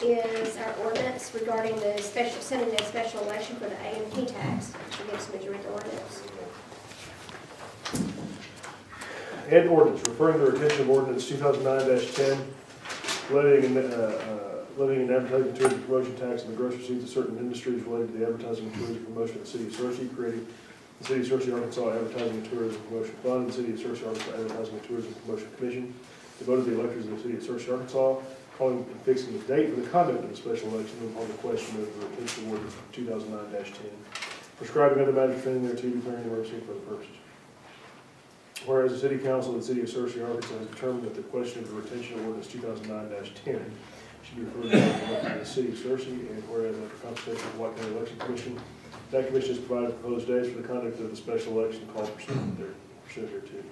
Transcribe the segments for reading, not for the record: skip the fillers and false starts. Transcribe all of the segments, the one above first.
is our ordinance regarding the setting a special election for the A&P tax. Mr. Gipson, would you read the ordinance? And ordinance, referring to retention of ordinance 2009-10, levying an advertising, tourism, and promotion tax on the gross receipts of certain industries related to the advertising and tourism promotion of the city of Searcy, creating the City of Searcy, Arkansas Advertising and Tourism Promotion Fund, the City of Searcy, Arkansas Advertising and Tourism Promotion Commission, the vote of the electors of the City of Searcy, Arkansas, calling and fixing the date for the conduct of the special election upon the question of the retention of ordinance 2009-10, prescribing other matters pertaining thereto, declaring an emergency for the purposes. Whereas the City Council of the City of Searcy, Arkansas has determined that the question of the retention of ordinance 2009-10 should be referred to the City of Searcy, and whereas after consultation with the White County Election Commission, that commission has provided proposed dates for the conduct of the special election called pursuant thereto.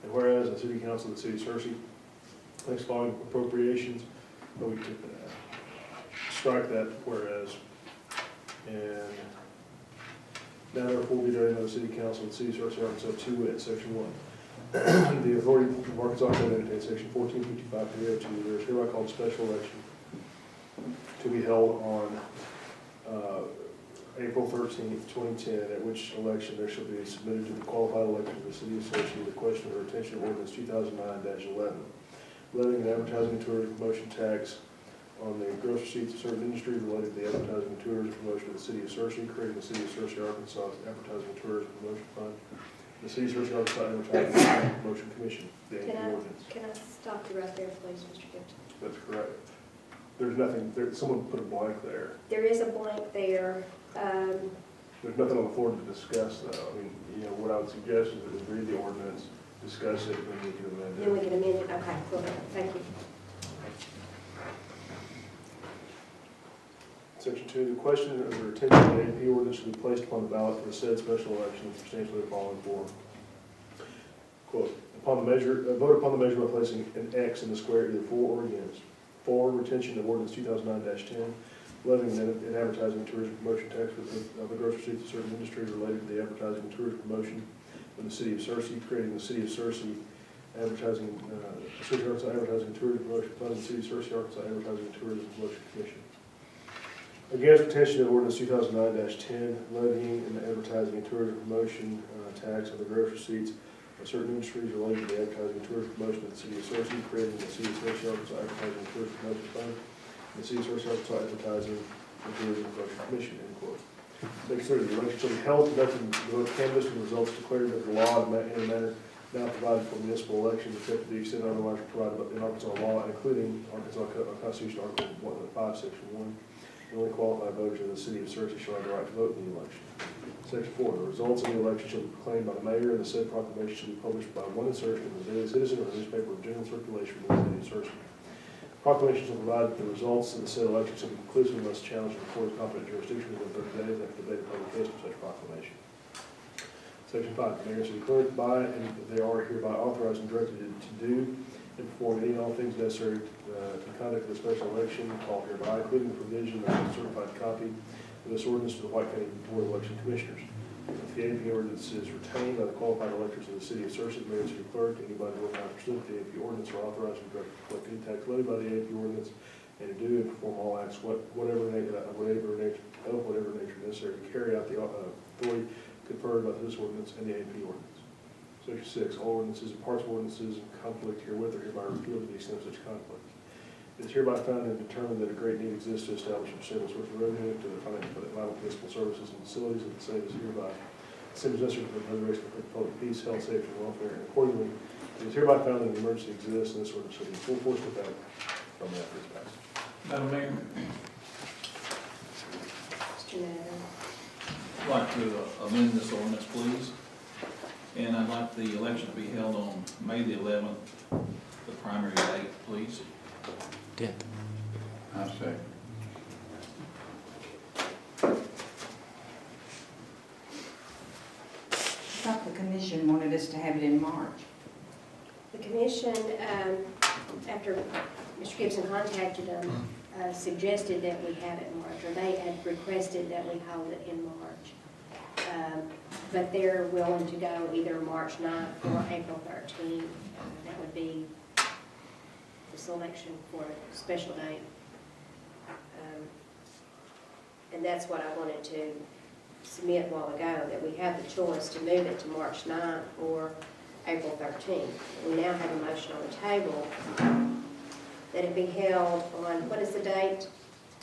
And whereas the City Council of the City of Searcy makes following appropriations, but we could strike that whereas, and now therefore be during the City Council of the City of Searcy, Arkansas, 2 at Section 1. The authority of Arkansas Code entertains Section 1455-302. There is hereby called a special election to be held on April 13th, 2010, at which election there shall be submitted to the qualified electors of the City of Searcy the question of retention of ordinance 2009-11, levying an advertising and tourism promotion tax on the gross receipts of certain industries related to the advertising and tourism promotion of the City of Searcy, creating the City of Searcy, Arkansas Advertising and Tourism Promotion Fund, the City of Searcy, Arkansas Advertising and Tourism Promotion Commission, the AP ordinance. Can I stop you right there, please, Mr. Gipson? That's correct. There's nothing, someone put a blank there. There is a blank there. There's nothing on the floor to discuss, though. I mean, what I would suggest is that we read the ordinance, discuss it, and then we can amend it. Then we can amend it. Okay, cool. Thank you. Section 2, the question of the retention of the AP ordinance should be placed upon the ballot for the said special election substantially the following form. Quote, vote upon the measure by placing an X in the square either for or against. For retention of ordinance 2009-10, levying an advertising and tourism promotion tax of the gross receipts of certain industries related to the advertising and tourism promotion of the City of Searcy, creating the City of Searcy Advertising, City of Arkansas Advertising and Tourism Promotion Fund, the City of Searcy, Arkansas Advertising and Tourism Promotion Commission. Against retention of ordinance 2009-10, levying an advertising and tourism promotion tax on the gross receipts of certain industries related to the advertising and tourism promotion of the City of Searcy, creating the City of Searcy, Arkansas Advertising and Tourism Promotion Fund, the City of Searcy, Arkansas Advertising and Tourism Promotion Commission, end quote. Section 30, the election shall be held, conducted in the vote canvass, and the results declared under law in a manner now provided for municipal elections, except to the extent otherwise provided in Arkansas law, including Arkansas Constitution Article 105, Section 1. The only qualified voters of the City of Searcy shall have the right to vote in the election. Section 4, the results of the election shall be proclaimed by the mayor, and the said proclamation shall be published by one insertion in the Daily Citizen or a newspaper of general circulation in the City of Searcy. Proclamation shall provide that the results of the said election shall be conclusive unless challenged before the competent jurisdiction within 30 days after the date of publication of such proclamation. Section 5, the mayor shall be cleared by, and they are hereby authorized and directed to do and perform any and all things necessary to conduct the special election called hereby, including the provision of a certified copy of this ordinance to the White County Board of Election Commissioners. If the AP ordinance is retained by the qualified electors of the City of Searcy, the mayor and city clerk, anybody who will not pursue the AP ordinance are authorized and directed to collect any tax levied by the AP ordinance and to do and perform all acts whatever nature necessary to carry out the authority conferred by this ordinance and the AP ordinance. Section 6, all ordinances and parts of ordinances in conflict herewith are hereby repealed to the extent of such conflict. It is hereby found and determined that a great need exists to establish a sustainable source of revenue to the financial municipal services and facilities, and the same is hereby the same is necessary for the preservation of public peace, health, safety, and welfare, and accordingly, it is hereby found that an emergency exists, and this ordinance shall be in full force with that from after its passage. Madam Mayor, Mr. Natter. I'd like to amend this ordinance, please. And I'd like the election to be held on May the 11th, the primary date, please. 10th. I say. I thought the commission wanted us to have it in March. The commission, after Mr. Gipson contacted them, suggested that we have it in March, or they had requested that we hold it in March. But they're willing to go either March 9th or April 13th. That would be the selection for a special date. And that's what I wanted to submit a while ago, that we have the choice to move it to March 9th or April 13th. We now have a motion on the table that it be held on, what is the date?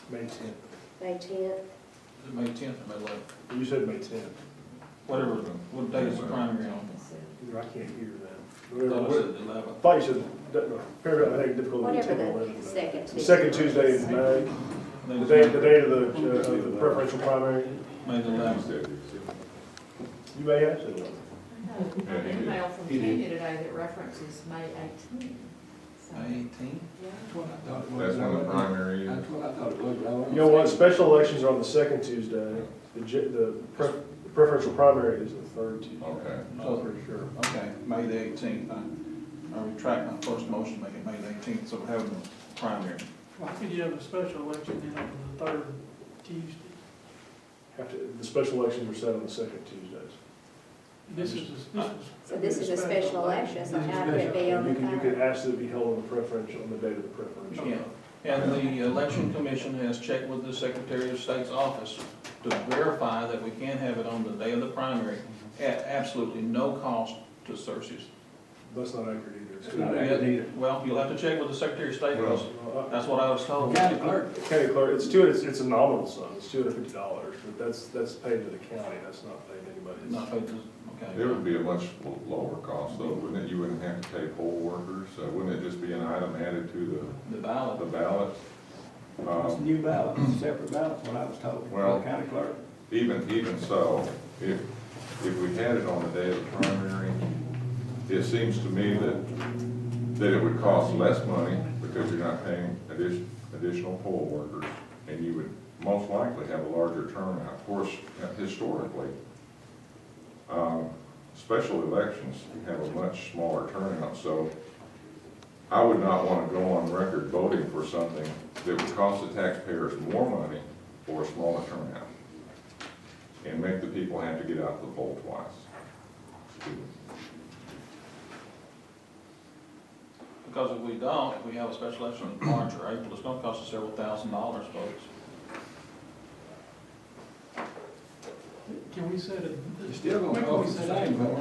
May 10th. May 10th? Is it May 10th or May 11th? You said May 10th. Whatever, what day is the primary on? I can't hear that. I thought I said the 11th. I thought you said, apparently I think difficult. Whatever the second The Tuesday. second Tuesday in May, the date of the preferential primary. May the 11th. You may have said 11. An email from Kenya today that references May 18th. So- May 18th? That's when the primary is. That's what I thought it was. You know what, special elections are on the second Tuesday, the preferential primary is the third Tuesday. Okay. I'm pretty sure. Okay, May the 18th. I retract my first motion, make it May the 18th, so we're having the primary. Why could you have a special election then on the third Tuesday? The special elections are set on the second Tuesdays. So this is a special election, so how could it be on the You could third? ask that it be held on the preferential, on the date of the preferential. Yeah, and the election commission has checked with the Secretary of State's office to verify that we can have it on the day of the primary at absolutely no cost to Cersei's. That's not accurate either. It's not accurate either. Well, you'll have to check with the Secretary of State, because that's what I was told. County clerk, County clerk, it's a nominal sum, it's $250, but that's paid to the county, that's not paid to anybody. Not paid to, It okay. would be a much lower cost though, wouldn't it? You wouldn't have to pay poll workers, wouldn't it just be an item added to The ballot. the ballot? it's a new ballot, it's a separate ballot, what I was told, Well- by the county clerk. Even so, if we had it on the day of the primary, it seems to me that it would cost less money because you're not paying additional poll workers, and you would most likely have a larger turnout. Of course, historically, special elections have a much smaller turnout, so I would not want to go on record voting for something that would cost the taxpayers more money for a smaller turnout and make the people have to get out to the poll twice. Because if we don't, if we have a special election in March or April, it's gonna cost us several $1,000s, folks. Can we set it? It's still gonna cost the same, but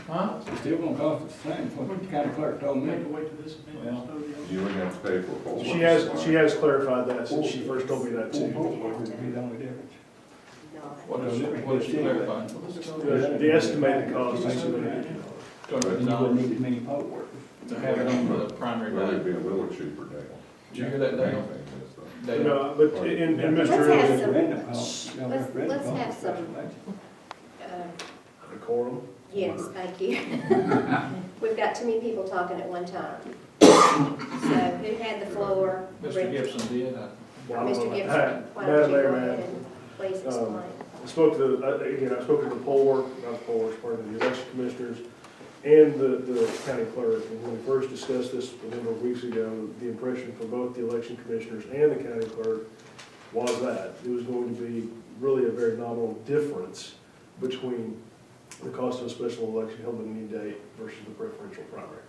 Huh? it's still gonna cost us the same, what the county clerk told We have me. to wait till this amendment. You would have to pay for poll She workers. has clarified that since she first told me that Poll too. workers would be the only difference. What did she clarify? The estimated cost is $250. And you wouldn't need as many poll workers. To have it on the primary Well, it'd day. be a little cheaper, Dale. Did you hear that, Dale? Anything is, though. Dale? No, but in Let's Mr. have Riz's some- Referendum cost, you know, let's referendum have cost, some- special election. decorum. Yes, thank you. We've got too many people talking at one time. So who had the floor? Mr. Gipson did. Mr. Gibson, why Madam don't you Mayor, go ma'am. ahead and please explain? I spoke to, again, I spoke to the poll, not the pollers, pardon me, the election commissioners and the county clerk. And when we first discussed this a number of weeks ago, the impression from both the election commissioners and the county clerk was that it was going to be really a very nominal difference between the cost of a special election held on any date versus the preferential primary.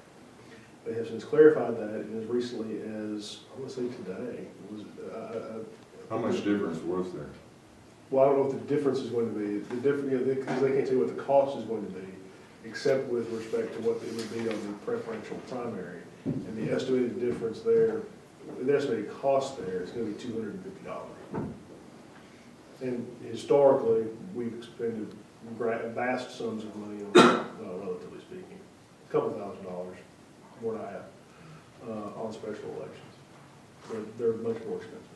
They have since clarified that, and as recently as, I want to say today, it was, How much difference was there? well, I don't know what the difference is going to be, because they can't tell you what the cost is going to be, except with respect to what it would be on the preferential primary. And the estimated difference there, the estimated cost there is going to be $250. And historically, we've expended vast sums of money, relatively speaking, a couple $1,000s, more than I have, on special elections. They're much more expensive.